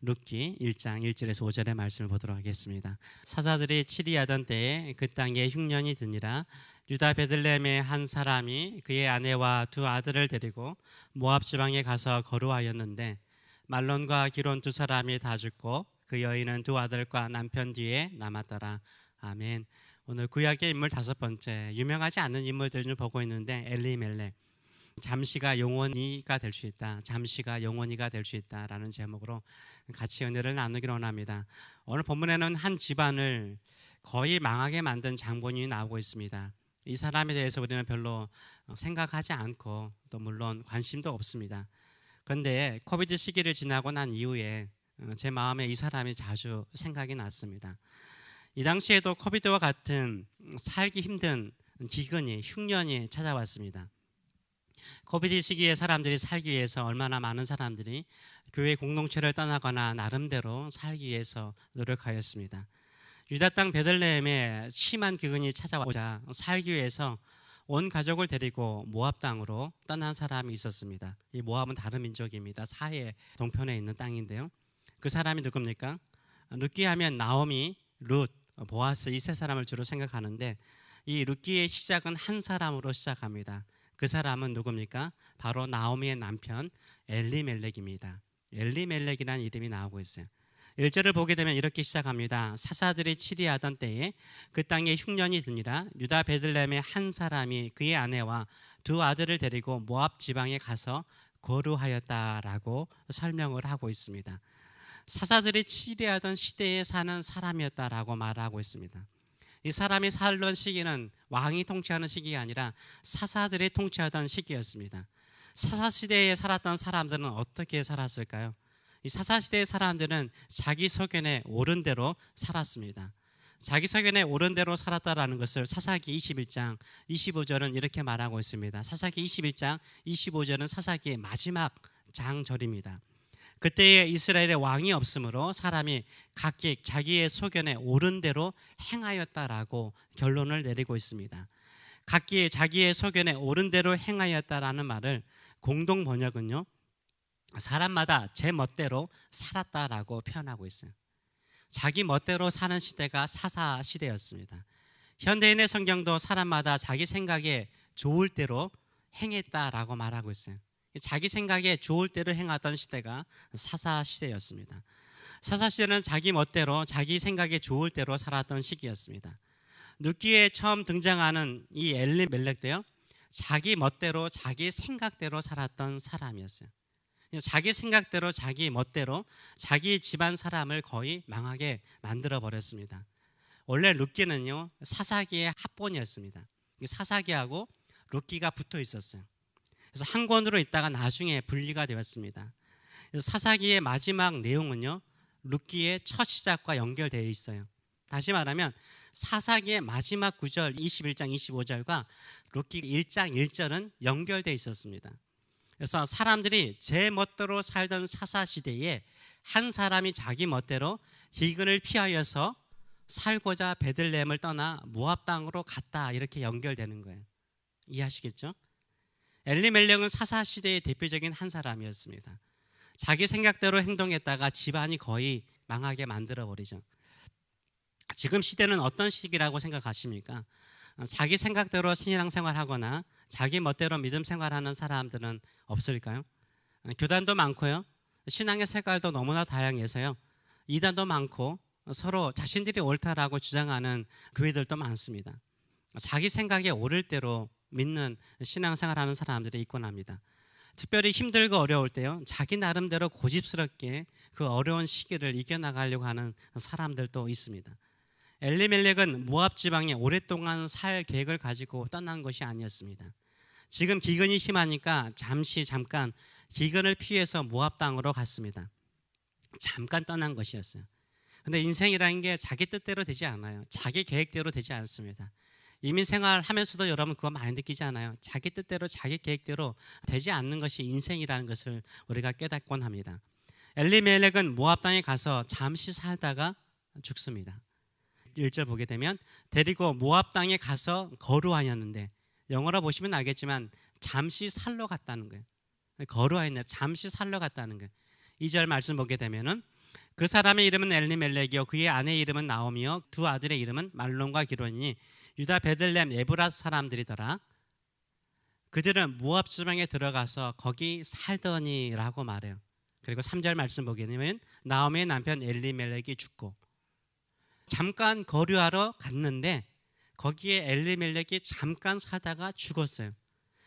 룻기 1장 1절에서 5절의 말씀을 보도록 하겠습니다. 사사들이 치리하던 때에 그 땅에 흉년이 드니라. 유다 베들레헴의 한 사람이 그의 아내와 두 아들을 데리고 모압 지방에 가서 거루하였는데 말론과 기론 두 사람이 다 죽고 그 여인은 두 아들과 남편 뒤에 남았더라. 아멘. 오늘 구약의 인물 다섯 번째, 유명하지 않은 인물들을 좀 보고 있는데 엘리멜렉, 잠시가 영원히가 될 수 있다. 잠시가 영원히가 될 수 있다라는 제목으로 같이 은혜를 나누기로 원합니다. 오늘 본문에는 한 집안을 거의 망하게 만든 장본인이 나오고 있습니다. 이 사람에 대해서 우리는 별로 생각하지 않고 또 물론 관심도 없습니다. 그런데 코비드 시기를 지나고 난 이후에 제 마음에 이 사람이 자주 생각이 났습니다. 이 당시에도 코비드와 같은 살기 힘든 기근이, 흉년이 찾아왔습니다. 코비드 시기에 사람들이 살기 위해서 얼마나 많은 사람들이 교회 공동체를 떠나거나 나름대로 살기 위해서 노력하였습니다. 유다 땅 베들레헴에 심한 기근이 찾아오자 살기 위해서 온 가족을 데리고 모압 땅으로 떠난 사람이 있었습니다. 이 모압은 다른 민족입니다. 사해 동편에 있는 땅인데요. 그 사람이 누굽니까? 룻기 하면 나오미, 룻, 보아스 이 세 사람을 주로 생각하는데 이 룻기의 시작은 한 사람으로 시작합니다. 그 사람은 누굽니까? 바로 나오미의 남편 엘리멜렉입니다. 엘리멜렉이라는 이름이 나오고 있어요. 1절을 보게 되면 이렇게 시작합니다. 사사들이 치리하던 때에 그 땅에 흉년이 드니라. 유다 베들레헴의 한 사람이 그의 아내와 두 아들을 데리고 모압 지방에 가서 거루하였다라고 설명을 하고 있습니다. 사사들이 치리하던 시대에 사는 사람이었다라고 말하고 있습니다. 이 사람이 살던 시기는 왕이 통치하는 시기가 아니라 사사들이 통치하던 시기였습니다. 사사시대에 살았던 사람들은 어떻게 살았을까요? 이 사사시대의 사람들은 자기 소견에 옳은 대로 살았습니다. 자기 소견에 옳은 대로 살았다라는 것을 사사기 21장 25절은 이렇게 말하고 있습니다. 사사기 21장 25절은 사사기의 마지막 장절입니다. 그때에 이스라엘에 왕이 없으므로 사람이 각기 자기의 소견에 옳은 대로 행하였다라고 결론을 내리고 있습니다. 각기 자기의 소견에 옳은 대로 행하였다라는 말을 공동 번역은요, 사람마다 제 멋대로 살았다라고 표현하고 있어요. 자기 멋대로 사는 시대가 사사 시대였습니다. 현대인의 성경도 사람마다 자기 생각에 좋을 대로 행했다라고 말하고 있어요. 자기 생각에 좋을 대로 행하던 시대가 사사 시대였습니다. 사사 시대는 자기 멋대로 자기 생각에 좋을 대로 살았던 시기였습니다. 룻기에 처음 등장하는 이 엘리멜렉도요, 자기 멋대로 자기 생각대로 살았던 사람이었어요. 자기 생각대로 자기 멋대로 자기 집안 사람을 거의 망하게 만들어 버렸습니다. 원래 룻기는요 사사기의 합본이었습니다. 사사기하고 룻기가 붙어 있었어요. 그래서 한 권으로 있다가 나중에 분리가 되었습니다. 그래서 사사기의 마지막 내용은요 룻기의 첫 시작과 연결되어 있어요. 다시 말하면 사사기의 마지막 구절 21장 25절과 룻기 1장 1절은 연결되어 있었습니다. 그래서 사람들이 제 멋대로 살던 사사시대에 한 사람이 자기 멋대로 기근을 피하여서 살고자 베들레헴을 떠나 모압 땅으로 갔다, 이렇게 연결되는 거예요. 이해하시겠죠? 엘리멜렉은 사사시대의 대표적인 한 사람이었습니다. 자기 생각대로 행동했다가 집안이 거의 망하게 만들어버리죠. 지금 시대는 어떤 시기라고 생각하십니까? 자기 생각대로 신앙생활하거나 자기 멋대로 믿음 생활하는 사람들은 없을까요? 교단도 많고요, 신앙의 색깔도 너무나 다양해서요, 이단도 많고 서로 자신들이 옳다라고 주장하는 교회들도 많습니다. 자기 생각에 옳을 대로 믿는 신앙생활하는 사람들이 있곤 합니다. 특별히 힘들고 어려울 때요, 자기 나름대로 고집스럽게 그 어려운 시기를 이겨나가려고 하는 사람들도 있습니다. 엘리멜렉은 모압 지방에 오랫동안 살 계획을 가지고 떠난 것이 아니었습니다. 지금 기근이 심하니까 잠깐 기근을 피해서 모압 땅으로 갔습니다. 잠깐 떠난 것이었어요. 근데 인생이라는 게 자기 뜻대로 되지 않아요. 자기 계획대로 되지 않습니다. 이민 생활하면서도 여러분 그거 많이 느끼지 않아요? 자기 뜻대로 자기 계획대로 되지 않는 것이 인생이라는 것을 우리가 깨닫곤 합니다. 엘리멜렉은 모압 땅에 가서 잠시 살다가 죽습니다. 1절 보게 되면 데리고 모압 땅에 가서 거루하였는데, 영어로 보시면 알겠지만 잠시 살러 갔다는 거예요. 거루하였네, 잠시 살러 갔다는 거예요. 2절 말씀 보게 되면은 그 사람의 이름은 엘리멜렉이요 그의 아내의 이름은 나오미요 두 아들의 이름은 말론과 기론이니 유다 베들레헴 에브라스 사람들이더라. 그들은 모압 지방에 들어가서 거기 살더니라고 말해요. 그리고 3절 말씀 보게 되면 나오미의 남편 엘리멜렉이 죽고 잠깐 거류하러 갔는데 거기에 엘리멜렉이 잠깐 살다가 죽었어요.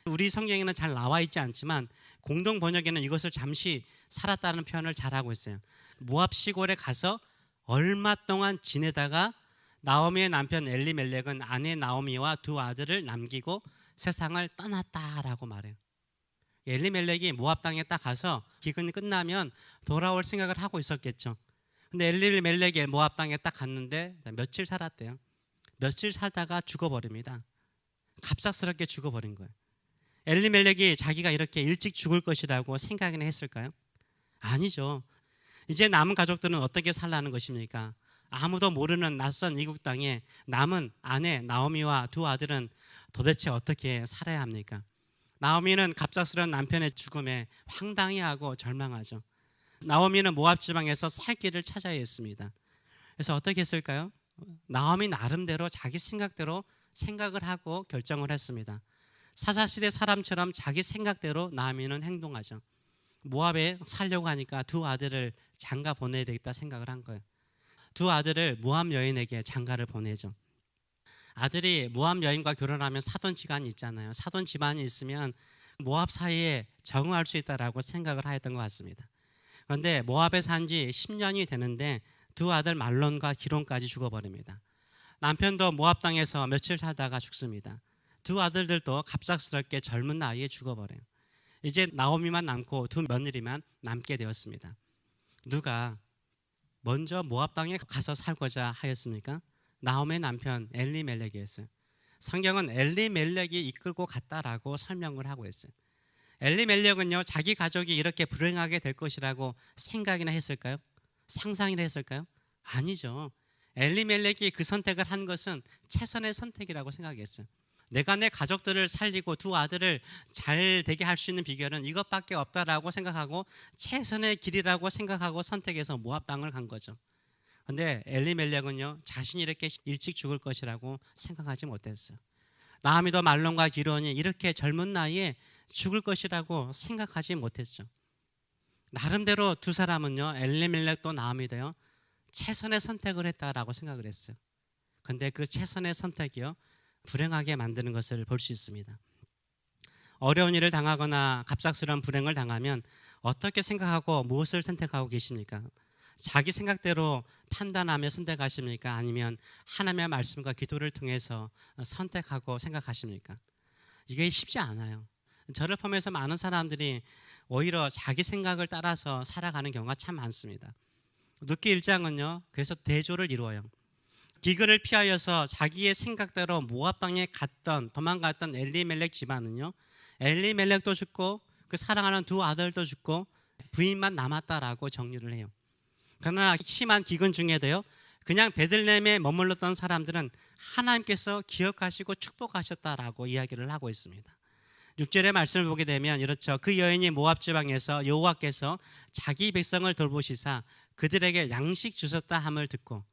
우리 성경에는 잘 나와 있지 않지만 공동 번역에는 이것을 잠시 살았다는 표현을 잘하고 있어요. 모압 시골에 가서 얼마 동안 지내다가 나오미의 남편 엘리멜렉은 아내 나오미와 두 아들을 남기고 세상을 떠났다라고 말해요. 엘리멜렉이 모압 땅에 딱 가서 기근이 끝나면 돌아올 생각을 하고 있었겠죠. 근데 엘리멜렉이 모압 땅에 딱 갔는데 며칠 살았대요. 며칠 살다가 죽어버립니다. 갑작스럽게 죽어버린 거예요. 엘리멜렉이 자기가 이렇게 일찍 죽을 것이라고 생각이나 했을까요? 아니죠. 이제 남은 가족들은 어떻게 살라는 것입니까? 아무도 모르는 낯선 이국 땅에 남은 아내 나오미와 두 아들은 도대체 어떻게 살아야 합니까? 나오미는 갑작스러운 남편의 죽음에 황당해하고 절망하죠. 나오미는 모압 지방에서 살 길을 찾아야 했습니다. 그래서 어떻게 했을까요? 나오미 나름대로 자기 생각대로 생각을 하고 결정을 했습니다. 사사시대 사람처럼 자기 생각대로 나오미는 행동하죠. 모압에 살려고 하니까 두 아들을 장가 보내야 되겠다 생각을 한 거예요. 두 아들을 모압 여인에게 장가를 보내죠. 아들이 모압 여인과 결혼하면 사돈 집안이 있잖아요. 사돈 집안이 있으면 모압 사이에 적응할 수 있다라고 생각을 하였던 것 같습니다. 그런데 모압에 산 지 10년이 되는데 두 아들 말론과 기론까지 죽어버립니다. 남편도 모압 땅에서 며칠 살다가 죽습니다. 두 아들들도 갑작스럽게 젊은 나이에 죽어버려요. 이제 나오미만 남고 두 며느리만 남게 되었습니다. 누가 먼저 모압 땅에 가서 살고자 하였습니까? 나오미의 남편 엘리멜렉이었어요. 성경은 엘리멜렉이 이끌고 갔다라고 설명을 하고 있어요. 엘리멜렉은요 자기 가족이 이렇게 불행하게 될 것이라고 생각이나 했을까요? 상상이나 했을까요? 아니죠. 엘리멜렉이 그 선택을 한 것은 최선의 선택이라고 생각했어요. 내가 내 가족들을 살리고 두 아들을 잘 되게 할 수 있는 비결은 이것밖에 없다라고 생각하고 최선의 길이라고 생각하고 선택해서 모압 땅을 간 거죠. 그런데 엘리멜렉은요 자신이 이렇게 일찍 죽을 것이라고 생각하지 못했어요. 나오미도 말론과 기론이 이렇게 젊은 나이에 죽을 것이라고 생각하지 못했죠. 나름대로 두 사람은요 엘리멜렉도 나오미도요 최선의 선택을 했다라고 생각을 했어요. 그런데 그 최선의 선택이요 불행하게 만드는 것을 볼 수 있습니다. 어려운 일을 당하거나 갑작스러운 불행을 당하면 어떻게 생각하고 무엇을 선택하고 계십니까? 자기 생각대로 판단하며 선택하십니까? 아니면 하나님의 말씀과 기도를 통해서 선택하고 생각하십니까? 이게 쉽지 않아요. 저를 포함해서 많은 사람들이 오히려 자기 생각을 따라서 살아가는 경우가 참 많습니다. 룻기 1장은요 그래서 대조를 이루어요. 기근을 피하여서 자기의 생각대로 모압 땅에 도망갔던 엘리멜렉 집안은요 엘리멜렉도 죽고 그 사랑하는 두 아들도 죽고 부인만 남았다라고 정리를 해요. 그러나 심한 기근 중에도요 그냥 베들레헴에 머물렀던 사람들은 하나님께서 기억하시고 축복하셨다라고 이야기를 하고 있습니다. 6절의 말씀을 보게 되면 이렇죠. 그 여인이 모압 지방에서 여호와께서 자기 백성을 돌보시사 그들에게 양식 주셨다 함을 듣고,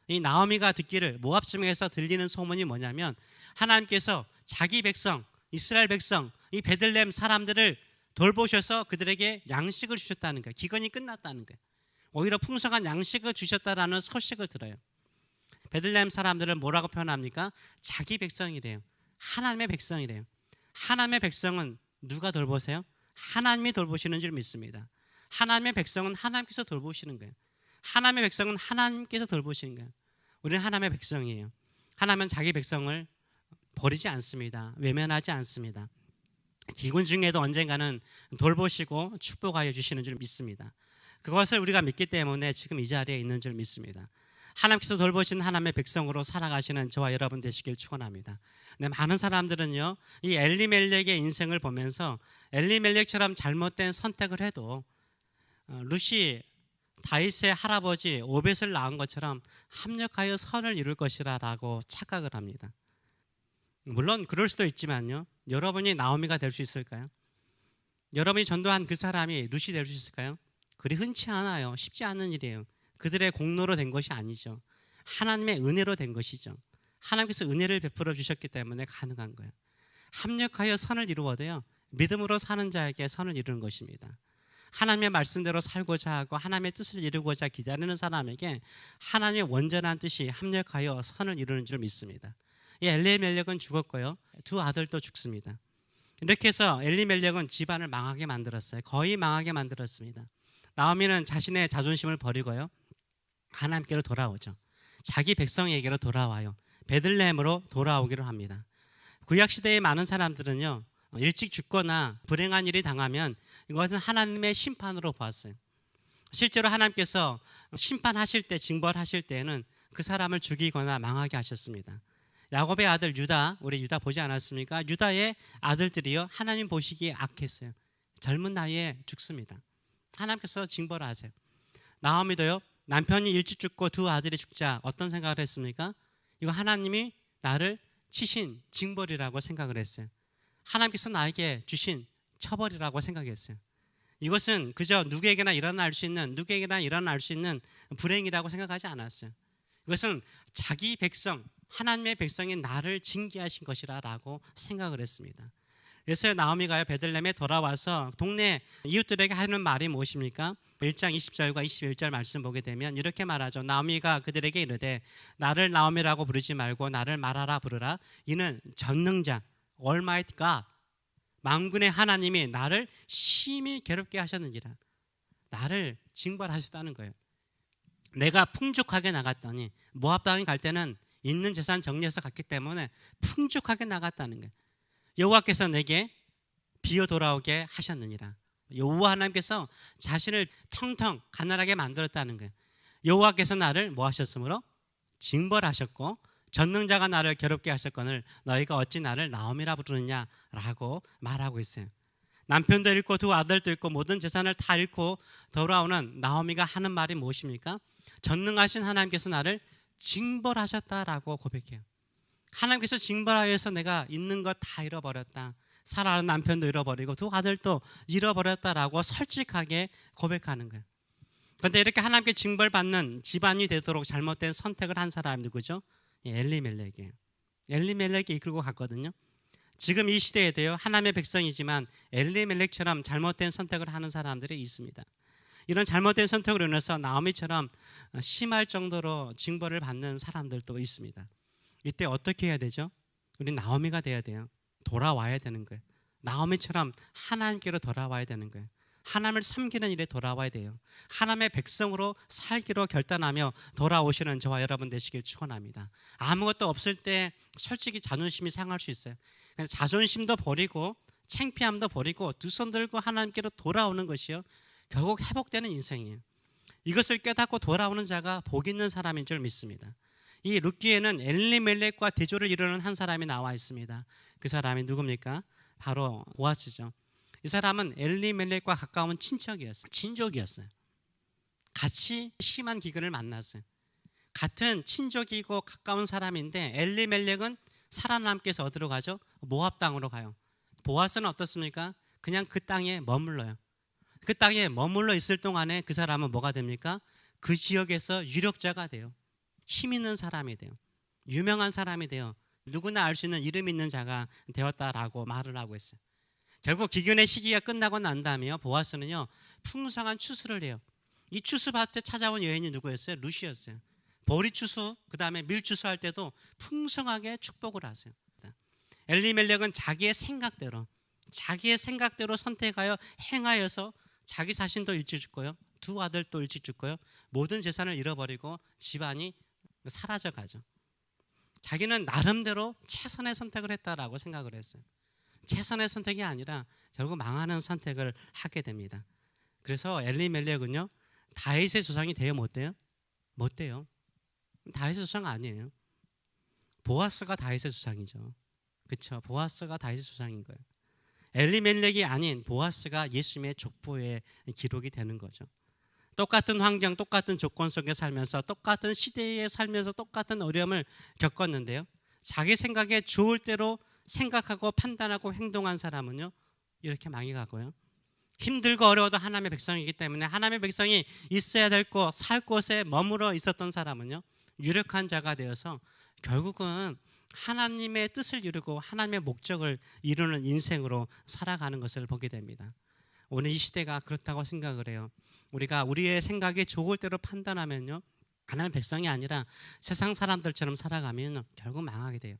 이 나오미가 듣기를 모압 지방에서 들리는 소문이 뭐냐면 하나님께서 자기 백성 이스라엘 백성 이 베들레헴 사람들을 돌보셔서 그들에게 양식을 주셨다는 거예요. 기근이 끝났다는 거예요. 오히려 풍성한 양식을 주셨다라는 소식을 들어요. 베들레헴 사람들을 뭐라고 표현합니까? 자기 백성이래요. 하나님의 백성이래요. 하나님의 백성은 누가 돌보세요? 하나님이 돌보시는 줄 믿습니다. 하나님의 백성은 하나님께서 돌보시는 거예요. 하나님의 백성은 하나님께서 돌보시는 거예요. 우리는 하나님의 백성이에요. 하나님은 자기 백성을 버리지 않습니다. 외면하지 않습니다. 기근 중에도 언젠가는 돌보시고 축복하여 주시는 줄 믿습니다. 그것을 우리가 믿기 때문에 지금 이 자리에 있는 줄 믿습니다. 하나님께서 돌보신 하나님의 백성으로 살아가시는 저와 여러분 되시길 축원합니다. 네, 많은 사람들은요 이 엘리멜렉의 인생을 보면서 엘리멜렉처럼 잘못된 선택을 해도 룻이 다윗의 할아버지 오벳을 낳은 것처럼 합력하여 선을 이룰 것이라고 착각을 합니다. 물론 그럴 수도 있지만요, 여러분이 나오미가 될 수 있을까요? 여러분이 전도한 그 사람이 룻이 될 수 있을까요? 그리 흔치 않아요. 쉽지 않은 일이에요. 그들의 공로로 된 것이 아니죠. 하나님의 은혜로 된 것이죠. 하나님께서 은혜를 베풀어 주셨기 때문에 가능한 거예요. 합력하여 선을 이루어도요, 믿음으로 사는 자에게 선을 이루는 것입니다. 하나님의 말씀대로 살고자 하고 하나님의 뜻을 이루고자 기다리는 사람에게 하나님의 온전한 뜻이 합력하여 선을 이루는 줄 믿습니다. 엘리멜렉은 죽었고요, 두 아들도 죽습니다. 이렇게 해서 엘리멜렉은 집안을 망하게 만들었어요. 거의 망하게 만들었습니다. 나오미는 자신의 자존심을 버리고요, 하나님께로 돌아오죠. 자기 백성에게로 돌아와요. 베들레헴으로 돌아오기로 합니다. 구약시대의 많은 사람들은요, 일찍 죽거나 불행한 일이 당하면 이것은 하나님의 심판으로 보았어요. 실제로 하나님께서 심판하실 때, 징벌하실 때에는 그 사람을 죽이거나 망하게 하셨습니다. 야곱의 아들 유다, 우리 유다 보지 않았습니까? 유다의 아들들이요, 하나님 보시기에 악했어요. 젊은 나이에 죽습니다. 하나님께서 징벌하세요. 나오미도요, 남편이 일찍 죽고 두 아들이 죽자 어떤 생각을 했습니까? 이거 하나님이 나를 치신 징벌이라고 생각을 했어요. 하나님께서 나에게 주신 처벌이라고 생각했어요. 이것은 그저 누구에게나 일어날 수 있는 불행이라고 생각하지 않았어요. 이것은 자기 백성, 하나님의 백성인 나를 징계하신 것이라고 생각을 했습니다. 그래서 나오미가 베들레헴에 돌아와서 동네 이웃들에게 하는 말이 무엇입니까? 1장 20절과 21절 말씀 보게 되면 이렇게 말하죠. 나오미가 그들에게 이르되 나를 나오미라고 부르지 말고 나를 마라라 부르라. 이는 전능자 Almighty God, 만군의 하나님이 나를 심히 괴롭게 하셨느니라. 나를 징벌하셨다는 거예요. 내가 풍족하게 나갔더니, 모압 땅에 갈 때는 있는 재산 정리해서 갔기 때문에 풍족하게 나갔다는 거예요. 여호와께서 내게 비어 돌아오게 하셨느니라. 여호와 하나님께서 자신을 텅텅 가난하게 만들었다는 거예요. 여호와께서 나를 뭐 하셨으므로? 징벌하셨고 전능자가 나를 괴롭게 하셨거늘 너희가 어찌 나를 나오미라 부르느냐라고 말하고 있어요. 남편도 잃고 두 아들도 잃고 모든 재산을 다 잃고 돌아오는 나오미가 하는 말이 무엇입니까? 전능하신 하나님께서 나를 징벌하셨다라고 고백해요. 하나님께서 징벌하여서 내가 있는 것 다 잃어버렸다. 사랑하는 남편도 잃어버리고 두 아들도 잃어버렸다라고 솔직하게 고백하는 거예요. 그런데 이렇게 하나님께 징벌받는 집안이 되도록 잘못된 선택을 한 사람이 누구죠? 엘리멜렉이에요. 엘리멜렉이 이끌고 갔거든요. 지금 이 시대에도요, 하나님의 백성이지만 엘리멜렉처럼 잘못된 선택을 하는 사람들이 있습니다. 이런 잘못된 선택으로 인해서 나오미처럼 심할 정도로 징벌을 받는 사람들도 있습니다. 이때 어떻게 해야 되죠? 우리 나오미가 돼야 돼요. 돌아와야 되는 거예요. 나오미처럼 하나님께로 돌아와야 되는 거예요. 하나님을 섬기는 일에 돌아와야 돼요. 하나님의 백성으로 살기로 결단하며 돌아오시는 저와 여러분 되시길 축원합니다. 아무것도 없을 때 솔직히 자존심이 상할 수 있어요. 자존심도 버리고 창피함도 버리고 두 손 들고 하나님께로 돌아오는 것이요, 결국 회복되는 인생이에요. 이것을 깨닫고 돌아오는 자가 복 있는 사람인 줄 믿습니다. 이 룻기에는 엘리멜렉과 대조를 이루는 한 사람이 나와 있습니다. 그 사람이 누굽니까? 바로 보아스죠. 이 사람은 엘리멜렉과 가까운 친족이었어요. 같이 심한 기근을 만났어요. 같은 친족이고 가까운 사람인데 엘리멜렉은 살아남기 위해서 어디로 가죠? 모압 땅으로 가요. 보아스는 어떻습니까? 그냥 그 땅에 머물러요. 그 땅에 머물러 있을 동안에 그 사람은 뭐가 됩니까? 그 지역에서 유력자가 돼요. 힘 있는 사람이 돼요. 유명한 사람이 돼요. 누구나 알 수 있는 이름 있는 자가 되었다라고 말을 하고 있어요. 결국 기근의 시기가 끝나고 난 다음에요, 보아스는요, 풍성한 추수를 해요. 이 추수밭에 찾아온 여인이 누구였어요? 룻이었어요. 보리 추수, 그 다음에 밀 추수할 때도 풍성하게 축복을 하세요. 엘리멜렉은 자기의 생각대로 선택하여 행하여서 자기 자신도 일찍 죽고요, 두 아들도 일찍 죽고요, 모든 재산을 잃어버리고 집안이 사라져가죠. 자기는 나름대로 최선의 선택을 했다라고 생각을 했어요. 최선의 선택이 아니라 결국 망하는 선택을 하게 됩니다. 그래서 엘리멜렉은요, 다윗의 조상이 돼요, 못 돼요? 못 돼요. 다윗의 조상 아니에요. 보아스가 다윗의 조상이죠. 그렇죠? 보아스가 다윗의 조상인 거예요. 엘리멜렉이 아닌 보아스가 예수님의 족보에 기록이 되는 거죠. 똑같은 환경, 똑같은 조건 속에 살면서 똑같은 시대에 살면서 똑같은 어려움을 겪었는데요, 자기 생각에 좋을 대로 생각하고 판단하고 행동한 사람은요, 이렇게 망해가고요, 힘들고 어려워도 하나님의 백성이기 때문에 하나님의 백성이 있어야 될 곳, 살 곳에 머물러 있었던 사람은요, 유력한 자가 되어서 결국은 하나님의 뜻을 이루고 하나님의 목적을 이루는 인생으로 살아가는 것을 보게 됩니다. 오늘 이 시대가 그렇다고 생각을 해요. 우리가 우리의 생각이 좋을 대로 판단하면요, 하나님의 백성이 아니라 세상 사람들처럼 살아가면 결국 망하게 돼요.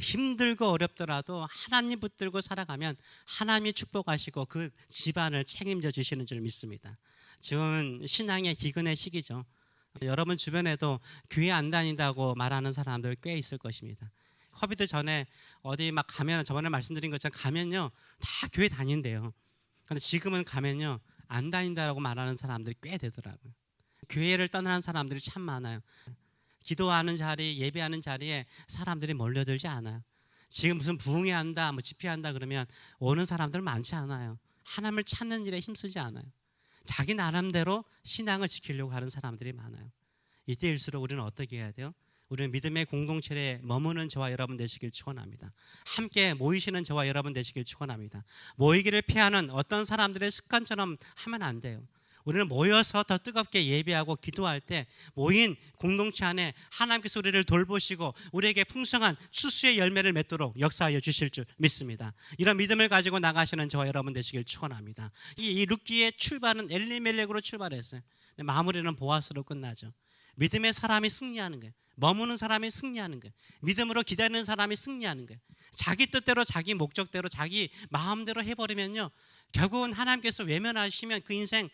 힘들고 어렵더라도 하나님 붙들고 살아가면 하나님이 축복하시고 그 집안을 책임져 주시는 줄 믿습니다. 지금 신앙의 기근의 시기죠. 여러분 주변에도 교회 안 다닌다고 말하는 사람들 꽤 있을 것입니다. 코비드 전에 어디 막 가면, 저번에 말씀드린 것처럼 가면요 다 교회 다닌대요. 근데 지금은 가면요 안 다닌다라고 말하는 사람들이 꽤 되더라고요. 교회를 떠나는 사람들이 참 많아요. 기도하는 자리, 예배하는 자리에 사람들이 몰려들지 않아요. 지금 무슨 부흥회한다, 뭐 집회한다 그러면 오는 사람들 많지 않아요. 하나님을 찾는 일에 힘쓰지 않아요. 자기 나름대로 신앙을 지키려고 하는 사람들이 많아요. 이때일수록 우리는 어떻게 해야 돼요? 우리는 믿음의 공동체에 머무는 저와 여러분 되시길 축원합니다. 함께 모이시는 저와 여러분 되시길 축원합니다. 모이기를 피하는 어떤 사람들의 습관처럼 하면 안 돼요. 우리는 모여서 더 뜨겁게 예배하고 기도할 때 모인 공동체 안에 하나님께서 우리를 돌보시고 우리에게 풍성한 추수의 열매를 맺도록 역사하여 주실 줄 믿습니다. 이런 믿음을 가지고 나가시는 저와 여러분 되시길 축원합니다. 이 룻기의 출발은 엘리멜렉으로 출발했어요. 마무리는 보아스로 끝나죠. 믿음의 사람이 승리하는 거예요. 머무는 사람이 승리하는 거예요. 믿음으로 기다리는 사람이 승리하는 거예요. 자기 뜻대로 자기 목적대로 자기 마음대로 해버리면요 결국은 하나님께서 외면하시면 그 인생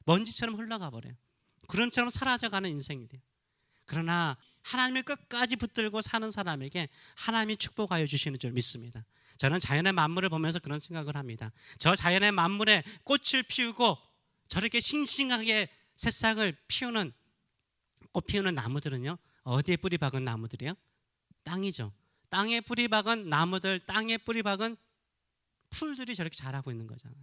먼지처럼 흘러가 버려요. 구름처럼 사라져가는 인생이 돼요. 그러나 하나님을 끝까지 붙들고 사는 사람에게 하나님이 축복하여 주시는 줄 믿습니다. 저는 자연의 만물을 보면서 그런 생각을 합니다. 저 자연의 만물에 꽃을 피우고 저렇게 싱싱하게 새싹을 피우는 꽃 피우는 나무들은요 어디에 뿌리 박은 나무들이요? 땅이죠. 땅에 뿌리 박은 나무들, 땅에 뿌리 박은 풀들이 저렇게 자라고 있는 거잖아요.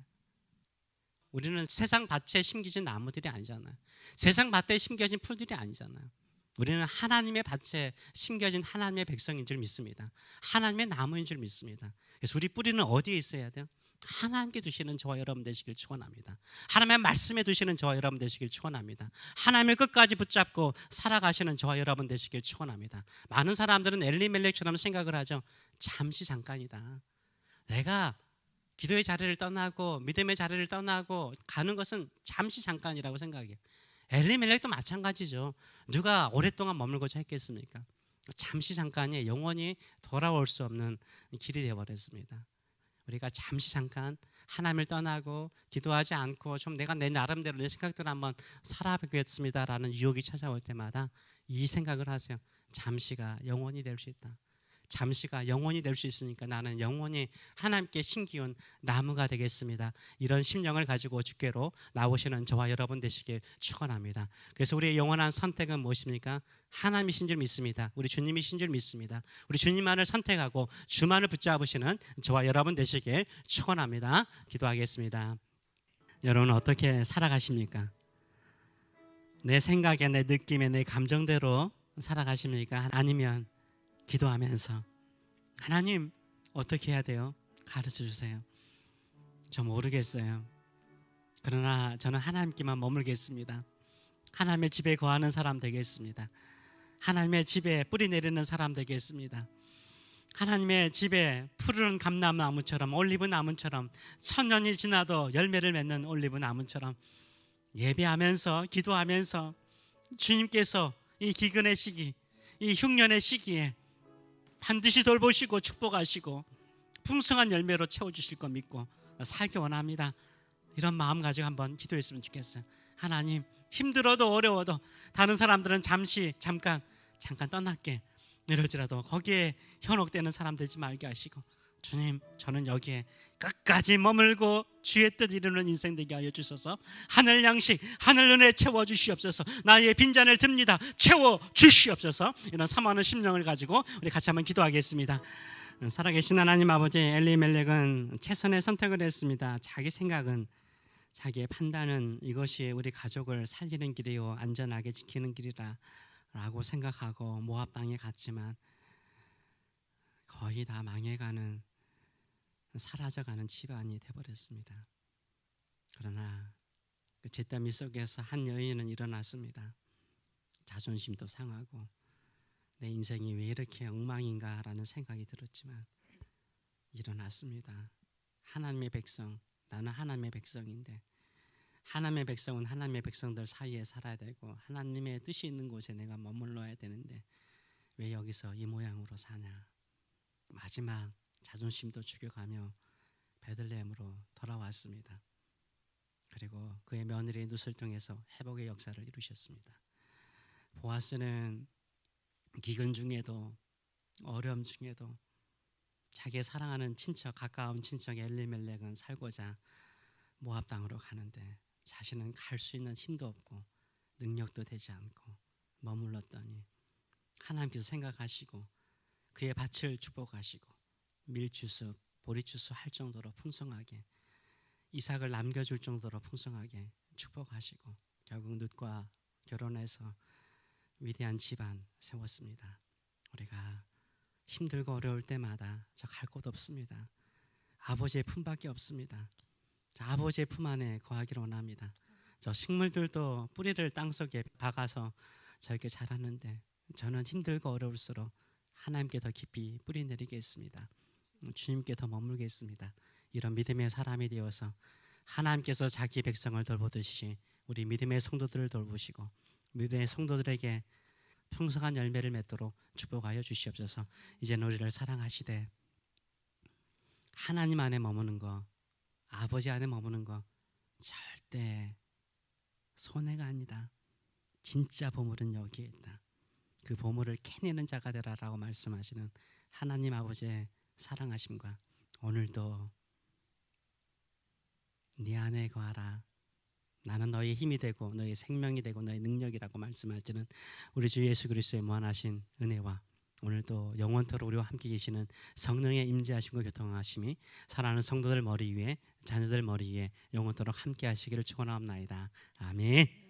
우리는 세상 밭에 심겨진 나무들이 아니잖아요. 세상 밭에 심겨진 풀들이 아니잖아요. 우리는 하나님의 밭에 심겨진 하나님의 백성인 줄 믿습니다. 하나님의 나무인 줄 믿습니다. 그래서 우리 뿌리는 어디에 있어야 돼요? 하나님께 두시는 저와 여러분 되시길 축원합니다. 하나님의 말씀에 두시는 저와 여러분 되시길 축원합니다. 하나님을 끝까지 붙잡고 살아가시는 저와 여러분 되시길 축원합니다. 많은 사람들은 엘리멜렉처럼 생각을 하죠. 잠시 잠깐이다. 내가 기도의 자리를 떠나고 믿음의 자리를 떠나고 가는 것은 잠시 잠깐이라고 생각해요. 엘리멜렉도 마찬가지죠. 누가 오랫동안 머물고자 했겠습니까? 잠시 잠깐이 영원히 돌아올 수 없는 길이 되어버렸습니다. 우리가 잠시 잠깐 하나님을 떠나고 기도하지 않고 좀 내가 내 나름대로 내 생각대로 한번 살아보겠습니다라는 유혹이 찾아올 때마다 이 생각을 하세요. 잠시가 영원히 될 수 있다. 잠시가 영원히 될 수 있으니까 나는 영원히 하나님께 심기운 나무가 되겠습니다. 이런 심령을 가지고 주께로 나오시는 저와 여러분 되시길 축원합니다. 그래서 우리의 영원한 선택은 무엇입니까? 하나님이신 줄 믿습니다. 우리 주님이신 줄 믿습니다. 우리 주님만을 선택하고 주만을 붙잡으시는 저와 여러분 되시길 축원합니다. 기도하겠습니다. 여러분 어떻게 살아가십니까? 내 생각에, 내 느낌에, 내 감정대로 살아가십니까? 아니면 기도하면서 하나님 어떻게 해야 돼요? 가르쳐 주세요. 저 모르겠어요. 그러나 저는 하나님께만 머물겠습니다. 하나님의 집에 거하는 사람 되겠습니다. 하나님의 집에 뿌리 내리는 사람 되겠습니다. 하나님의 집에 푸른 감람나무처럼 올리브 나무처럼 천년이 지나도 열매를 맺는 올리브 나무처럼 예배하면서 기도하면서 주님께서 이 기근의 시기, 이 흉년의 시기에 반드시 돌보시고 축복하시고 풍성한 열매로 채워주실 거 믿고 살기 원합니다. 이런 마음 가지고 한번 기도했으면 좋겠어요. 하나님 힘들어도 어려워도 다른 사람들은 잠깐 떠날게 이럴지라도 거기에 현혹되는 사람 되지 말게 하시고 주님 저는 여기에 끝까지 머물고 주의 뜻 이루는 인생 되게 하여 주셔서 하늘 양식 하늘 은혜 채워 주시옵소서. 나의 빈잔을 듭니다. 채워 주시옵소서. 이런 사모하는 심령을 가지고 우리 같이 한번 기도하겠습니다. 살아계신 하나님 아버지, 엘리멜렉은 최선의 선택을 했습니다. 자기 생각은, 자기의 판단은 이것이 우리 가족을 살리는 길이요 안전하게 지키는 길이라 라고 생각하고 모압 땅에 갔지만 거의 다 망해가는, 사라져가는 집안이 되어버렸습니다. 그러나 그 잿더미 속에서 한 여인은 일어났습니다. 자존심도 상하고 내 인생이 왜 이렇게 엉망인가라는 생각이 들었지만 일어났습니다. 하나님의 백성, 나는 하나님의 백성인데 하나님의 백성은 하나님의 백성들 사이에 살아야 되고 하나님의 뜻이 있는 곳에 내가 머물러야 되는데 왜 여기서 이 모양으로 사냐. 마지막 자존심도 죽여가며 베들레헴으로 돌아왔습니다. 그리고 그의 며느리의 룻을 통해서 회복의 역사를 이루셨습니다. 보아스는 기근 중에도 어려움 중에도 자기의 사랑하는 친척, 가까운 친척 엘리멜렉은 살고자 모압 땅으로 가는데 자신은 갈 수 있는 힘도 없고 능력도 되지 않고 머물렀더니 하나님께서 생각하시고 그의 밭을 축복하시고 밀주수, 보리주수 할 정도로 풍성하게 이삭을 남겨줄 정도로 풍성하게 축복하시고 결국 룻과 결혼해서 위대한 집안 세웠습니다. 우리가 힘들고 어려울 때마다 저 갈 곳 없습니다. 아버지의 품밖에 없습니다. 저 아버지의 품 안에 거하기를 원합니다. 저 식물들도 뿌리를 땅속에 박아서 저렇게 자라는데 저는 힘들고 어려울수록 하나님께 더 깊이 뿌리 내리겠습니다. 주님께 더 머물겠습니다. 이런 믿음의 사람이 되어서 하나님께서 자기 백성을 돌보듯이 우리 믿음의 성도들을 돌보시고 믿음의 성도들에게 풍성한 열매를 맺도록 축복하여 주시옵소서. 이제는 우리를 사랑하시되 하나님 안에 머무는 거, 아버지 안에 머무는 거 절대 손해가 아니다. 진짜 보물은 여기에 있다. 그 보물을 캐내는 자가 되라라고 말씀하시는 하나님 아버지의 사랑하심과 오늘도 네 안에 거하라. 나는 너의 힘이 되고 너의 생명이 되고 너의 능력이라고 말씀하시는 우리 주 예수 그리스도의 무한하신 은혜와 오늘도 영원토록 우리와 함께 계시는 성령의 임재하심과 교통하심이 사랑하는 성도들 머리 위에 자녀들 머리 위에 영원토록 함께 하시기를 축원하옵나이다. 아멘.